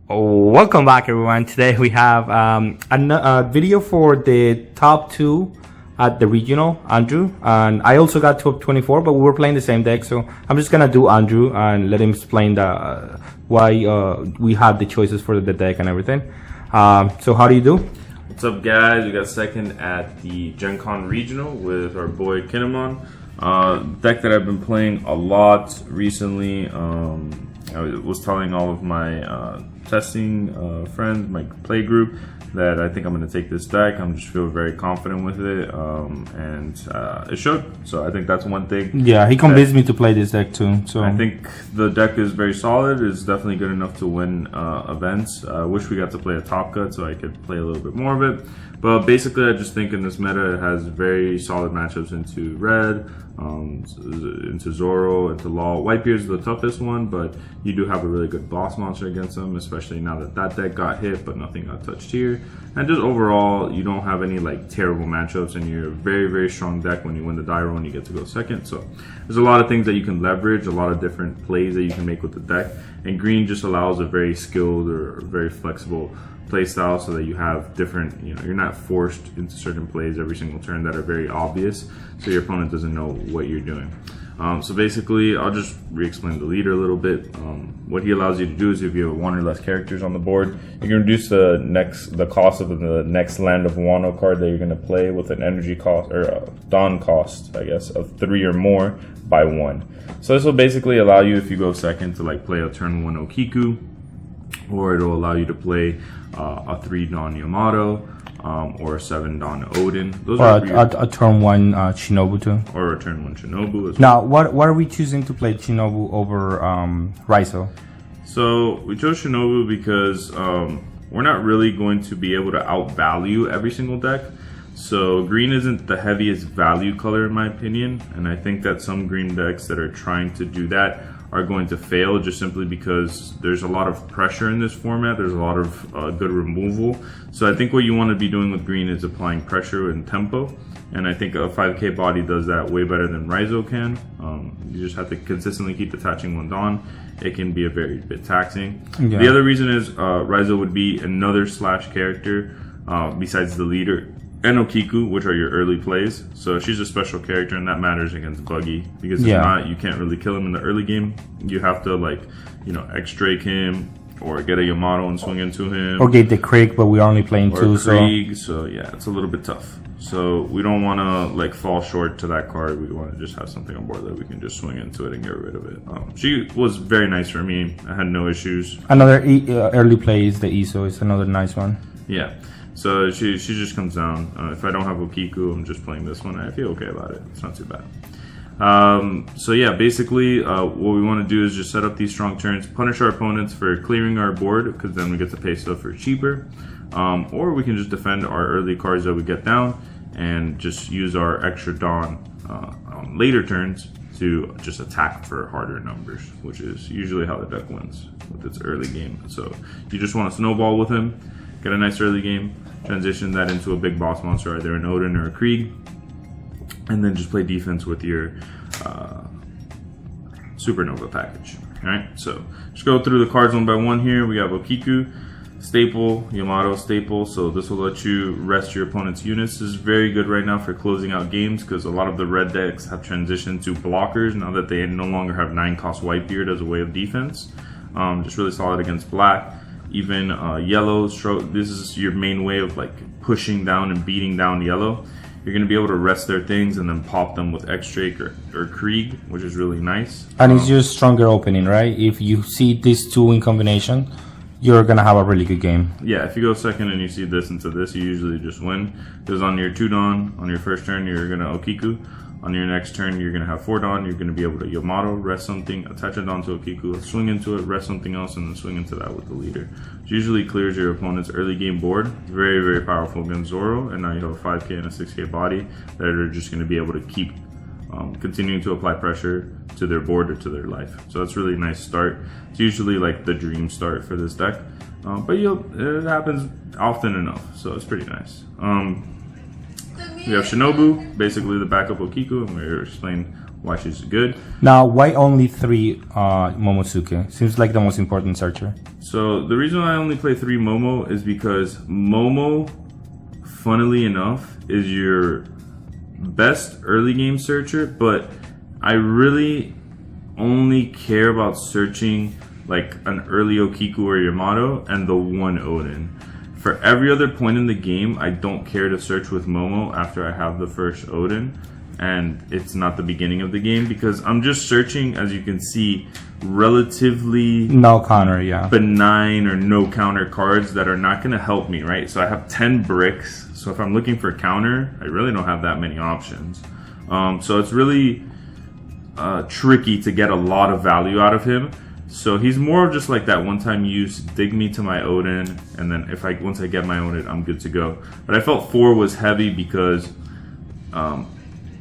Welcome back, everyone. Today we have a video for the top 2 at the regional, Andrew, and I also got top 24, but we were playing the same deck, so I'm just gonna do Andrew and let him explain why we had the choices for the deck and everything. So how do you do? What's up, guys? We got second at the Gencon regional with our boy Kinemon. Deck that I've been playing a lot recently. I was telling all of my testing friends, my play group, that I think I'm going to take this deck. I'm just feel very confident with it, and it showed. So I think that's one thing. Yeah, he convinced me to play this deck too. So I think the deck is very solid. It's definitely good enough to win events. I wish we got to play a top cut so I could play a little bit more of it. But basically, I just think in this meta, it has very solid matchups into red, into Zoro, into Law. Whitebeard is the toughest one, but you do have a really good boss monster against them, especially now that that deck got hit, but nothing got touched here. And just overall, you don't have any like terrible matchups, and you're a very, very strong deck when you win the die roll and you get to go second. So there's a lot of things that you can leverage, a lot of different plays that you can make with the deck. And green just allows a very skilled or very flexible play style so that you have different, you're not forced into certain plays every single turn that are very obvious, so your opponent doesn't know what you're doing. So basically, I'll just re-explain the leader a little bit. What he allows you to do is if you have 1 or less characters on the board, you can reduce the cost of the next land of Wano card that you're going to play with an energy cost, or a Dawn cost, I guess, of 3 or more by 1. So this will basically allow you, if you go second, to like play a turn 1 Okiku, or it'll allow you to play a 3 Dawn Yamato, or a 7 Dawn Odin. Those or a turn 1 Shinobu too. Or a turn 1 Shinobu as well. Now, what are we choosing to play Shinobu over Raizo? So we chose Shinobu because we're not really going to be able to outvalue every single deck. So green isn't the heaviest value color in my opinion, and I think that some green decks that are trying to do that are going to fail just simply because there's a lot of pressure in this format. There's a lot of good removal. So I think what you want to be doing with green is applying pressure and tempo. And I think a 5k body does that way better than Raizo can. You just have to consistently keep attaching 1 Dawn. It can be a very bit taxing. Yeah. The other reason is Raizo would be another slash character besides the leader and Okiku, which are your early plays. So she's a special character, and that matters against Buggy, because if not, you can't really kill him in the early game. You have to X-Drake him, or get a Yamato and swing into him, or get the Krieg, but we're only playing 2, so yeah, it's a little bit tough. So we don't want to fall short to that card. We want to just have something on board that we can just swing into it and get rid of it. She was very nice for me. I had no issues. Another early play is the Iso. It's another nice one. Yeah. So she just comes down. If I don't have Okiku, I'm just playing this one. I feel okay about it. It's not too bad. So yeah, basically what we want to do is just set up these strong turns, punish our opponents for clearing our board, because then we get to pay stuff for cheaper. Or we can just defend our early cards that we get down and just use our extra Dawn on later turns to just attack for harder numbers, which is usually how the deck wins with its early game. So you just want to snowball with him, get a nice early game, transition that into a big boss monster, either an Odin or a Krieg, and then just play defense with your Supernova package. Alright, so just go through the cards one by one here. We have Okiku, staple, Yamato, staple, so this will let you rest your opponent's units. This is very good right now for closing out games, because a lot of the red decks have transitioned to blockers now that they no longer have 9-cost Whitebeard as a way of defense. Just really solid against black. Even yellow, this is your main way of pushing down and beating down yellow. You're going to be able to rest their things and then pop them with X-Drake or Krieg, which is really nice. And it's just stronger opening, right? If you see these 2 in combination, you're going to have a really good game. Yeah, if you go second and you see this into this, you usually just win. Because on your 2 Dawn, on your first turn, you're going to Okiku. On your next turn, you're going to have 4 Dawn. You're going to be able to Yamato, rest something, attach a Dawn to Okiku, swing into it, rest something else, and then swing into that with the leader. Which usually clears your opponent's early game board. Very, very powerful against Zoro. And now you have a 5k and a 6k body that are just going to be able to keep continuing to apply pressure to their board or to their life. So that's really a nice start. It's usually the dream start for this deck. But it happens often enough, so it's pretty nice. We have Shinobu, basically the backup Okiku, and we're explaining why she's good. Now, why only 3 Momosuke? Seems like the most important searcher. So the reason I only play 3 Momo is because Momo, funnily enough, is your best early game searcher, but I really only care about searching like an early Okiku or Yamato and the one Odin. For every other point in the game, I don't care to search with Momo after I have the first Odin, and it's not the beginning of the game, because I'm just searching, as you can see, relatively no counter, yeah, benign or no counter cards that are not going to help me, right? So I have 10 bricks, so if I'm looking for counter, I really don't have that many options. So it's really tricky to get a lot of value out of him. So he's more of just like that one-time use, dig me to my Odin, and then once I get my Odin, I'm good to go. But I felt 4 was heavy because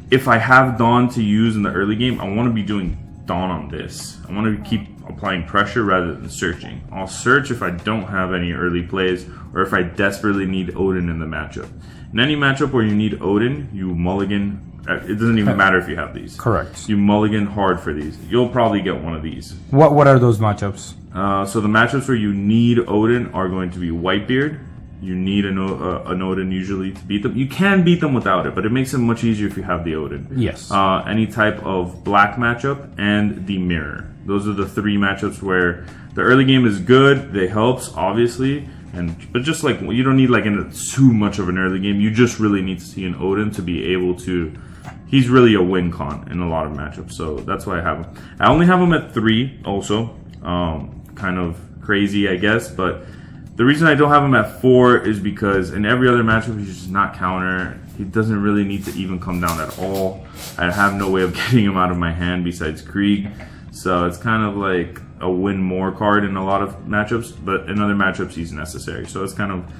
if I have Dawn to use in the early game, I want to be doing Dawn on this. I want to keep applying pressure rather than searching. I'll search if I don't have any early plays or if I desperately need Odin in the matchup. In any matchup where you need Odin, you mulligan. It doesn't even matter if you have these. Correct. You mulligan hard for these. You'll probably get one of these. What are those matchups? So the matchups where you need Odin are going to be Whitebeard. You need an Odin usually to beat them. You can beat them without it, but it makes it much easier if you have the Odin. Yes. Any type of black matchup and the Mirror. Those are the 3 matchups where the early game is good. They helps, obviously. But just like, you don't need like too much of an early game. You just really need to see an Odin to be able to. He's really a win con in a lot of matchups, so that's why I have him. I only have him at 3 also. Kind of crazy, I guess, but the reason I don't have him at 4 is because in every other matchup he's just not counter. He doesn't really need to even come down at all. I have no way of getting him out of my hand besides Krieg, so it's kind of like a win more card in a lot of matchups, but in other matchups he's necessary. So it's kind of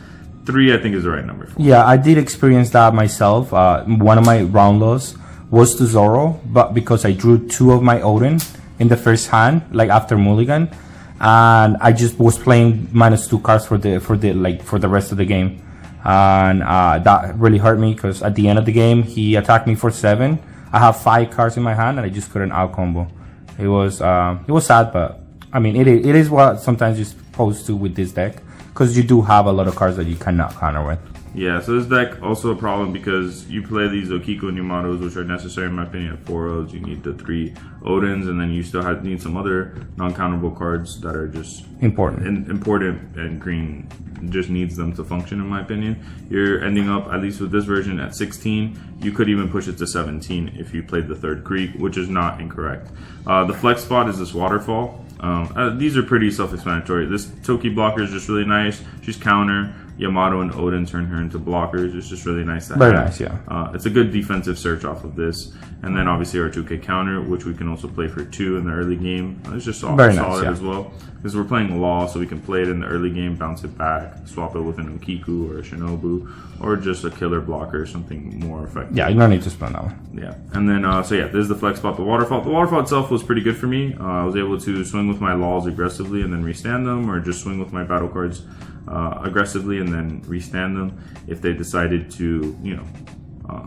3, I think, is the right number for me. Yeah, I did experience that myself. One of my round lows was to Zoro, but because I drew 2 of my Odin in the first hand, like after Mulligan, and I just was playing -2 cards for the rest of the game, and that really hurt me because at the end of the game he attacked me for 7. I have 5 cards in my hand and I just couldn't out combo. It was sad, but I mean it is what sometimes you're supposed to with this deck, because you do have a lot of cards that you cannot counter with. Yeah, so this deck also a problem because you play these Okiku and Yamatos, which are necessary in my opinion at 4 O's. You need the 3 Odins, and then you still need some other non-counterable cards that are just important, and green just needs them to function in my opinion. You're ending up, at least with this version, at 16. You could even push it to 17 if you played the 3rd Krieg, which is not incorrect. The flex spot is this waterfall. These are pretty self-explanatory. This Toki blocker is just really nice. She's counter. Yamato and Odin turn her into blockers. It's just really nice to have. Very nice, yeah. It's a good defensive search off of this. And then obviously our 2K counter, which we can also play for 2 in the early game. It's just solid as well. Because we're playing Law, so we can play it in the early game, bounce it back, swap it with an Okiku or a Shinobu, or just a killer blocker, something more effective. Yeah, you don't need to spend that one. Yeah. And then, so yeah, this is the flex spot, the waterfall. The waterfall itself was pretty good for me. I was able to swing with my Laws aggressively and then restand them, or just swing with my battle cards aggressively and then restand them if they decided to,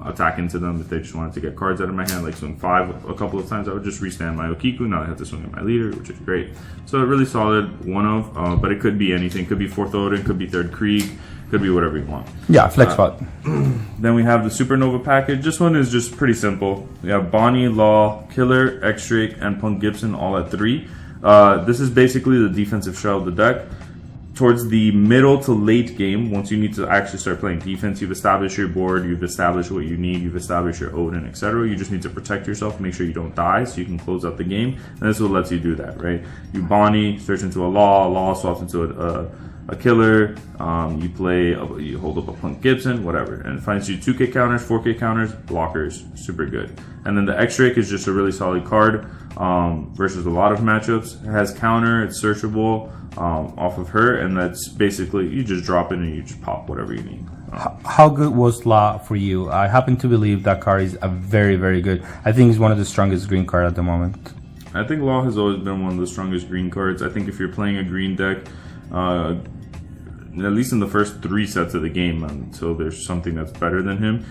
attack into them. If they just wanted to get cards out of my hand, like swing 5 a couple of times, I would just restand my Okiku. Now I have to swing at my leader, which is great. So a really solid but it could be anything. Could be 4th Odin, could be 3rd Krieg, could be whatever you want. Yeah, flex spot. Then we have the Supernova package. This one is just pretty simple. We have Bonnie, Law, Killer, X-Drake, and Punk Gibson all at 3. This is basically the defensive shell of the deck. Towards the middle to late game, once you need to actually start playing defense, you've established your board, you've established what you need, you've established your Odin, etc. You just need to protect yourself, make sure you don't die, so you can close out the game. And this is what lets you do that, right? You Bonnie, search into a Law swaps into a Killer, you hold up a Punk Gibson, whatever. And it finds you 2K counters, 4K counters, blockers, super good. And then the X-Drake is just a really solid card versus a lot of matchups. It has counter, it's searchable off of her, and that's basically, you just drop it and you just pop whatever you need. How good was Law for you? I happen to believe that card is a very, very good. I think it's one of the strongest green card at the moment. I think Law has always been one of the strongest green cards. I think if you're playing a green deck, at least in the first 3 sets of the game, until there's something that's better than him,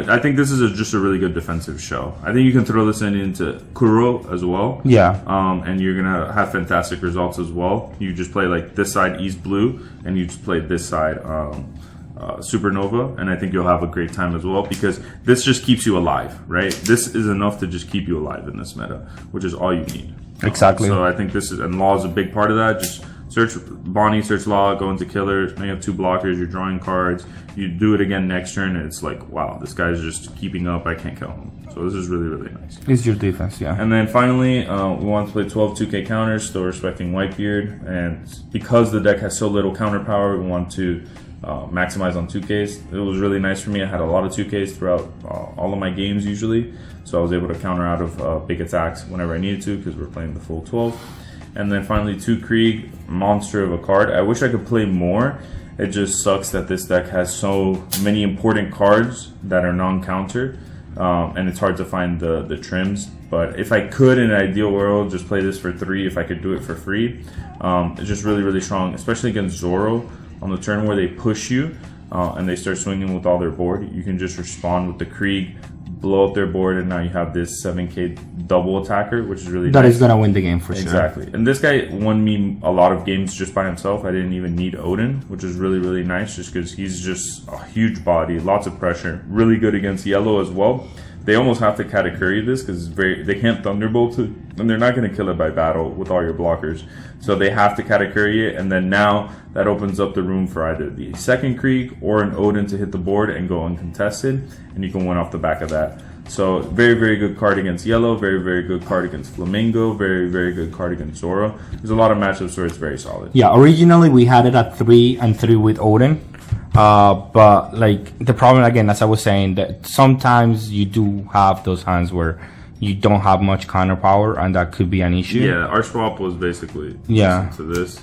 I think this is just a really good defensive show. I think you can throw this into Kuro as well. Yeah. And you're gonna have fantastic results as well. You just play like this side East Blue, and you just play this side Supernova, and I think you'll have a great time as well, because this just keeps you alive, right? This is enough to just keep you alive in this meta, which is all you need. Exactly. So I think and Law is a big part of that. Just search Bonnie, search Law, go into Killer. Now you have 2 blockers, you're drawing cards. You do it again next turn, and it's like, wow, this guy's just keeping up. I can't kill him. So this is really, really nice. It's your defense, yeah. And then finally, we want to play 12 2K counters, still respecting Whitebeard. And because the deck has so little counter power, we want to maximize on 2Ks. It was really nice for me. I had a lot of 2Ks throughout all of my games usually. So I was able to counter out of big attacks whenever I needed to, because we're playing the full 12. And then finally 2 Krieg, monster of a card. I wish I could play more. It just sucks that this deck has so many important cards that are non-counter. And it's hard to find the trims. But if I could, in an ideal world, just play this for 3, if I could do it for free. It's just really, really strong, especially against Zoro. On the turn where they push you and they start swinging with all their board, you can just respond with the Krieg, blow up their board, and now you have this 7k double attacker, which is really nice. That is going to win the game for sure. Exactly. And this guy won me a lot of games just by himself. I didn't even need Odin, which is really, really nice, just because he's just a huge body, lots of pressure, really good against yellow as well. They almost have to Katakuri this, because they can't Thunderbolt it, and they're not going to kill it by battle with all your blockers. So they have to Katakuri it, and then now that opens up the room for either the second Krieg or an Odin to hit the board and go uncontested, and you can win off the back of that. So very, very good card against yellow, very, very good card against Flamingo, very, very good card against Zoro. There's a lot of matchups where it's very solid. Yeah, originally we had it at 3 and 3 with Odin. But like the problem again, as I was saying, that sometimes you do have those hands where you don't have much counter power, and that could be an issue. Yeah, our swap was basically to this,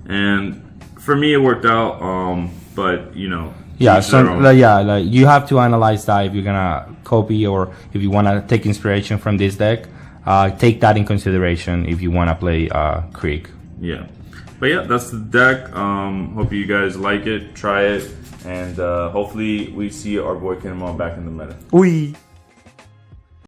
and for me it worked out. But you know, yeah, so like you have to analyze that if you're gonna copy or if you wanna take inspiration from this deck. Take that in consideration if you wanna play Krieg. Yeah. But yeah, that's the deck. Hope you guys like it, try it, and hopefully we see our boy Kinemon back in the meta. Oui.